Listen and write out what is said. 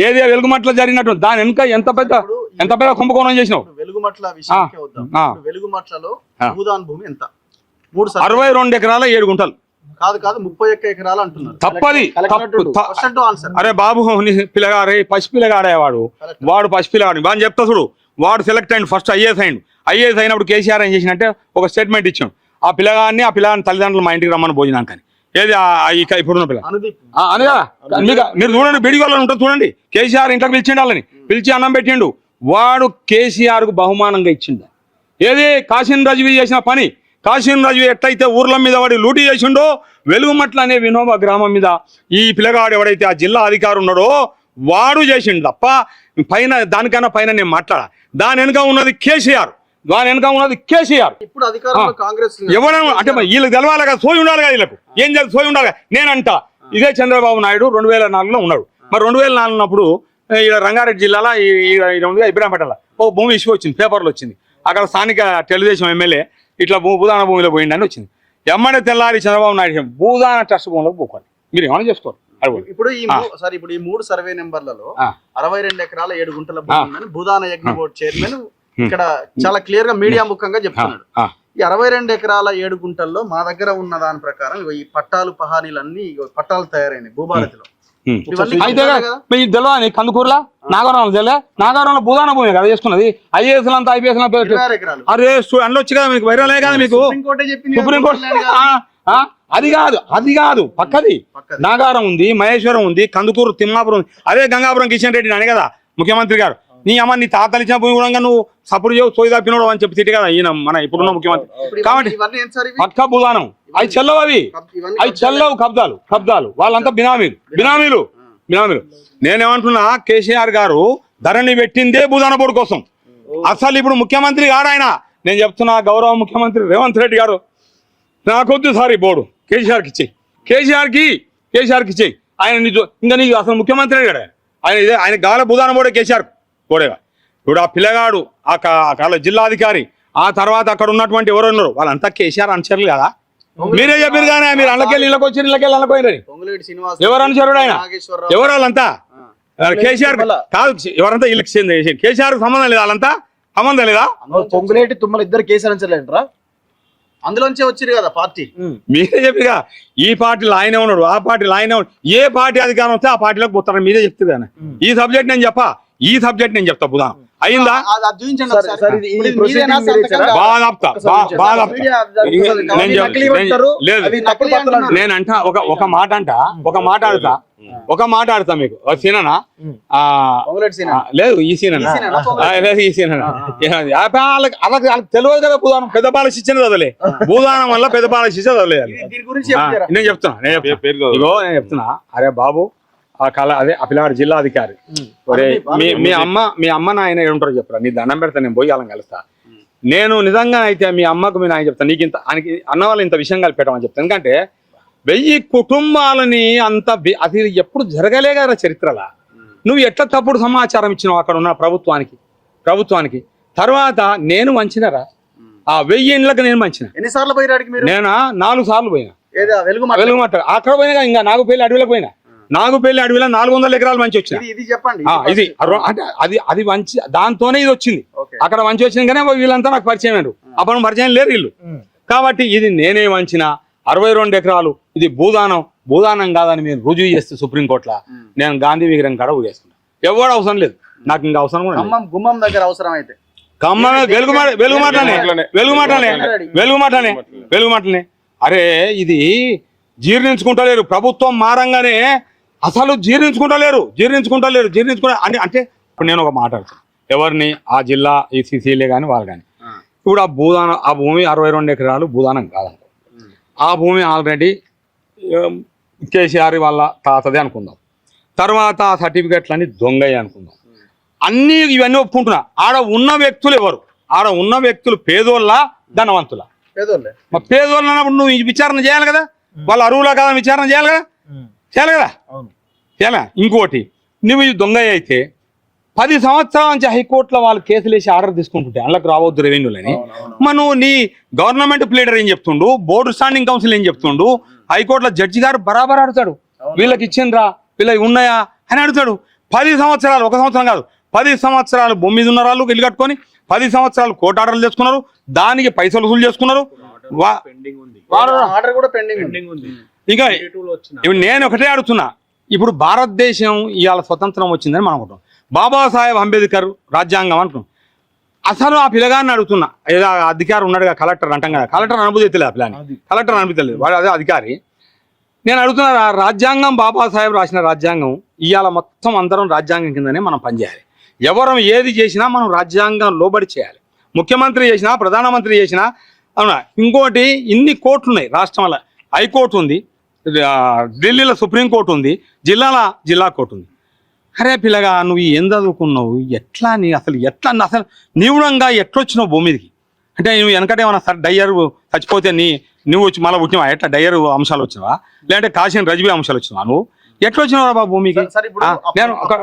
ఏది వెలుగుమట్ల జరిగినట్టు దాని వెనుక ఎంత పెద్ద కుంభకోణం చేసినావు. వెలుగుమట్ల విషయానికి వద్దాం. వెలుగుమట్లలో భూదాన్ భూమి ఎంత? 62 ఎకరాల 7 గుంటలు. కాదు 31 ఎకరాలు అంటున్నారు. తప్పది. అరే బాబు పిల్లగాడే పసి పిల్లగాడేవాడు, వాడు పసి పిల్లగాడు బాగా చెప్తా చూడు. వాడు సెలెక్ట్ అయ్యిండు, ఫస్ట్ ఐఏఎస్ అయ్యిండు. ఐఏఎస్ అయినప్పుడు కేసీఆర్ ఏం చేసినట్టే ఒక స్టేట్మెంట్ ఇచ్చాడు. ఆ పిల్లగాడిని తల్లిదండ్రులు మా ఇంటికి రమ్మని భోజనానికి అని. ఏది ఇప్పుడున్న పిల్ల అని కదా మీరు చూడండి, బిడిగోళ్ళని ఉంటుంది చూడండి. కేసీఆర్ ఇంట్లోకి పిలిచిండు, వాళ్ళని పిలిచి అన్నం పెట్టిండు. వాడు కేసీఆర్ కు బహుమానంగా ఇచ్చిండు. ఏది కాసిం రజ్వీ చేసిన పని. కాసిం రజ్వీ ఎట్లయితే ఊర్ల మీద వాడి లూటీ చేసిండో, వెలుగుమట్ల అనే వినోబ గ్రామం మీద ఈ పిల్లగాడు ఎవడైతే ఆ జిల్లా అధికారి ఉన్నాడో వాడు చేసిండు తప్ప పైన దానికన్నా పైన నేను మాట్లాడా. దాని వెనుక ఉన్నది కేసీఆర్, ఇప్పుడు అధికారంలో కాంగ్రెస్ ఎవరైనా అంటే వీళ్ళకి తెలవాలి కదా, సోయి ఉండాలి కదా, వీళ్ళకు ఏం చేయాలి, సోయి ఉండాలి. నేనంట ఇదే చంద్రబాబు నాయుడు 2004లో ఉన్నాడు. మరి 2004 ఉన్నప్పుడు ఇక్కడ రంగారెడ్డి జిల్లాలో ఇబ్రాహంపేటలో ఒక భూమి ఇష్యూ వచ్చింది, పేపర్లో వచ్చింది. అక్కడ స్థానిక తెలుగుదేశం ఎమ్మెల్యే ఇట్లా భూదాన భూమిలో పోయిందని వచ్చింది. ఎమ్మడే తెల్లారి చంద్రబాబు నాయుడు భూదాన ట్రస్ట్ భూమిలోకి పోవాలి, మీరు ఏమైనా చేసుకోవాలి. ఇప్పుడు ఈ 3 సర్వే నెంబర్లలో 62 ఎకరాల 7 గుంటల భూమి భూదాన యజ్ఞ బోర్డు చైర్మన్ ఇక్కడ చాలా క్లియర్ గా మీడియా ముఖంగా చెప్తున్నాడు. ఈ 62 ఎకరాల 7 గుంటల్లో మా దగ్గర ఉన్న దాని ప్రకారం ఈ పట్టాలు పహానీలన్నీ పట్టాలు తయారైనాయి భూభారతిలో. తెలియని కందుకూరులా నాగవరంలో భూదాన భూమి కదా చేసుకున్నది. ఐఏఎస్ అంతా ఐపీఎస్ అరే అందులో వచ్చి కదా మీకు వైరలే కదా మీకు సుప్రీంకోర్టు. అది కాదు పక్కది నాగారం ఉంది, మహేశ్వరం ఉంది, కందుకూరు తిమ్మాపురం ఉంది. అదే గంగాపురం కిషన్ రెడ్డి అని కదా ముఖ్యమంత్రి గారు. నీ అమ్మ నీ తాతలు ఇచ్చిన భూమి కూడా నువ్వు సపోర్ట్ చేయవు, సోయి తప్పినోడు అని చెప్పి తిట్టి కదా ఈయన మన ఇప్పుడున్న ముఖ్యమంత్రి. కాబట్టి పక్క భూదానం అవి చెల్లవు, అవి చెల్లవు కబ్జాలు వాళ్ళంతా బినామీలు. నేనేమంటున్నా, కేసీఆర్ గారు ధరణి పెట్టిందే భూదాన బోర్డు కోసం. అసలు ఇప్పుడు ముఖ్యమంత్రి గారు ఆయన, నేను చెప్తున్నా గౌరవ ముఖ్యమంత్రి రేవంత్ రెడ్డి గారు, నాకొద్దు సార్ ఈ బోర్డు కేసీఆర్కి ఇచ్చేయి, కేసీఆర్కి ఇచ్చేయి. ఆయన ఇంకా నీకు అసలు ముఖ్యమంత్రి గారు ఆయన గాల భూదాన బోర్డే కేసీఆర్ బోర్డేగా. ఇప్పుడు ఆ పిల్లగాడు ఆ జిల్లాధికారి, ఆ తర్వాత అక్కడ ఉన్నటువంటి ఎవరు ఉన్నారు వాళ్ళంతా కేసీఆర్ అనుచరులు కదా. మీరే చెప్పారు కానీ మీరు అల్లకెళ్ళి ఇళ్ళకి వచ్చి ఇళ్ళకెళ్ళి అల్లపోయినది ఎవరు అనుచరుడు ఆయన? ఎవరు వాళ్ళంతా? కేసీఆర్ కాదు, ఎవరంతా వీళ్ళకి కేసీఆర్ సంబంధం లేదా? వాళ్ళంతా సంబంధం లేదా? పొంగులేటి తుమ్మల ఇద్దరు కేసీఆర్ అనుచరులేంట్రా, అందులోంచే వచ్చారు కదా పార్టీ. మీరే చెప్పిగా ఈ పార్టీలో ఆయనే ఉన్నాడు, ఆ పార్టీలో ఆయనే ఉన్నాడు. ఏ పార్టీ అధికారం వస్తే ఆ పార్టీలోకి పోతారు. మీరే చెప్తారు కానీ ఈ సబ్జెక్ట్ నేను చెప్తా బుధా అయిందా? నేనంట ఒక మాట ఆడతా మీకు సీననా లేదు, ఈ సీననా లేదు, ఈ సీననా వాళ్ళకి తెలియదు కదా. భూదానం పెద్ద పాలసీ ఇచ్చిన చదవలే, భూదానం వల్ల పెద్ద పాలసీ ఇచ్చే చదవలేదు. నేను చెప్తున్నా అరే బాబు ఆ కళ అదే ఆ పిల్లవాడు జిల్లా అధికారి, మీ అమ్మ నాయన ఉంటారో చెప్పరా, నీ దండం పెడతా, నేను పోయి వాళ్ళని కలుస్తా. నేను నిజంగా అయితే మీ అమ్మకు మీ నాయన చెప్తాను, నీకు ఆయనకి అన్న వాళ్ళు ఇంత విషయం కలిపి పెట్టమని చెప్తాను. ఎందుకంటే 1000 కుటుంబాలని అంత అది ఎప్పుడు జరగలే కదా చరిత్రలా. నువ్వు ఎట్లా తప్పుడు సమాచారం ఇచ్చినావు అక్కడ ఉన్న ప్రభుత్వానికి. తర్వాత నేను మంచినరా ఆ 1000 ఇండ్లకు నేను మంచిన. ఎన్నిసార్లు పోయినాడు? నేను 4 సార్లు పోయినా వెలుగుమట్ట. అక్కడ పోయినా ఇంకా నాగుపల్లి అడవిలోకి పోయినా. నాగుపల్లి అడవిలో 400 ఎకరాలు మంచి వచ్చింది. ఇది అంటే అది మంచి, దాంతోనే ఇది వచ్చింది. అక్కడ మంచి వచ్చింది కానీ వీళ్ళంతా నాకు పరిచయం అయ్యారు, అప్పుడు పరిచయం లేరు వీళ్ళు. కాబట్టి ఇది నేనే వంచిన 62 ఎకరాలు ఇది భూదానం కాదని మీరు రుజువు చేస్తే సుప్రీంకోర్టులో నేను గాంధీ విగ్రహం కాడ ఊగేసుకున్నా. ఎవరు అవసరం లేదు నాకు, ఇంకా అవసరం కూడా గుమ్మం దగ్గర అవసరం అయితే వెలుగుమాటనే. అరే ఇది జీర్ణించుకుంటలేరు, ప్రభుత్వం మారంగానే అసలు జీర్ణించుకుంటలేరు. అంటే ఇప్పుడు నేను ఒక మాట అడుగుతాను, ఎవరిని ఆ జిల్లా ఈ సిసిలే కానీ వాళ్ళు కానీ. ఇప్పుడు ఆ భూమి 62 ఎకరాలు భూదానం కాదంట. ఆ భూమి ఆల్రెడీ కేసీఆర్ వాళ్ళ తాతదే అనుకుందాం. తర్వాత ఆ సర్టిఫికెట్లన్నీ దొంగయ్య అనుకుందాం. ఇవన్నీ ఒప్పుకుంటున్నా. ఆడ ఉన్న వ్యక్తులు ఎవరు? ఆడ ఉన్న వ్యక్తులు పేదోళ్ళ ధనవంతుల? పేదోళ్ళు అన్నప్పుడు నువ్వు విచారణ చేయాలి కదా, వాళ్ళు అరువులా కదా విచారణ చేయాలి కదా. ఇంకోటి, నువ్వు ఈ దొంగ అయితే 10 సంవత్సరాల నుంచి హైకోర్టులో వాళ్ళు కేసులు వేసి ఆర్డర్ తీసుకుంటుంటే అందులోకి రావద్దు రెవెన్యూలని. మనం నీ గవర్నమెంట్ ప్లీడర్ ఏం చెప్తుండు, బోర్డు స్టాండింగ్ కౌన్సిల్ ఏం చెప్తుండు, హైకోర్టులో జడ్జి గారు బరాబర్ అడుగుతాడు, వీళ్ళకి ఇచ్చిండ్రా వీళ్ళకి ఉన్నాయా అని అడుగుతాడు. 10 సంవత్సరాలు, 1 సంవత్సరం కాదు 10 సంవత్సరాలు భూమి మీద ఉన్న వాళ్ళు ఇల్లు కట్టుకొని 10 సంవత్సరాలు కోర్టు ఆర్డర్లు చేసుకున్నారు, దానికి పైసలు వసూలు చేసుకున్నారు. ఆర్డర్ కూడా పెండింగ్ ఉంది. ఇక ఇప్పుడు నేను ఒకటే అడుగుతున్నా, ఇప్పుడు భారతదేశం ఇవాళ స్వతంత్రం వచ్చిందని మనం అనుకుంటాం, బాబాసాహెబ్ అంబేద్కర్ రాజ్యాంగం అనుకున్నాం. అసలు ఆ పిల్లగాన్ని అడుగుతున్నా, ఏదో అధికారి ఉన్నాడుగా కలెక్టర్ అంటాం కదా, కలెక్టర్ అనుభూతి తెలియదు ఆ పిల్లని, కలెక్టర్ అనుభూతి వాడు అదే అధికారి. నేను అడుగుతున్నా, రాజ్యాంగం బాబాసాహెబ్ రాసిన రాజ్యాంగం ఇవాళ మొత్తం అందరం రాజ్యాంగం కిందనే మనం పనిచేయాలి. ఎవరం ఏది చేసినా మనం రాజ్యాంగం లోబడి చేయాలి. ముఖ్యమంత్రి చేసినా, ప్రధానమంత్రి చేసినా. అవునా? ఇంకోటి, ఇన్ని కోర్టులు ఉన్నాయి రాష్ట్రంలో. హైకోర్టు ఉంది, ఢిల్లీలో సుప్రీంకోర్టు ఉంది, జిల్లా కోర్టు ఉంది. అరే పిల్లగా, నువ్వు ఏం చదువుకున్నావు, ఎట్లా నీ అసలు నీవుడంగా ఎట్లొచ్చినావు భూమి మీదకి? అంటే నువ్వు వెనకటే ఏమన్నా సార్ డయ్యర్ చచ్చిపోతే నువ్వు వచ్చి మళ్ళీ వచ్చినావా? ఎట్లా డయ్యర్ అంశాలు వచ్చినావా, లేదంటే కాశీని రజ్బీ అంశాలు వచ్చినావా? నువ్వు ఎట్లా వచ్చినావు బాబు భూమికి? సార్ ఇప్పుడు నేను